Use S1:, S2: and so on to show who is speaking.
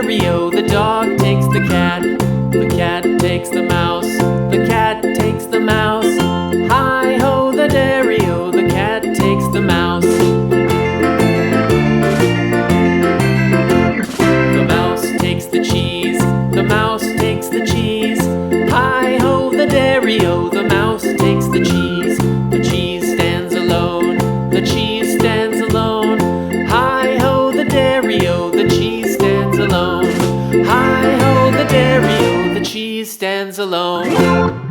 S1: dairy-o, the dog takes the cat. The cat takes the mouse. The cat takes the mouse. Hi-ho, the dairy-o, the cat takes the mouse. The mouse takes the cheese. The mouse takes the cheese. Hi-ho, the dairy-o, the mouse takes the cheese. The cheese stands alone. The cheese stands alone. Hi-ho, the dairy-o, the cheese stands alone. Hi-ho, the dairy-o, the cheese stands alone.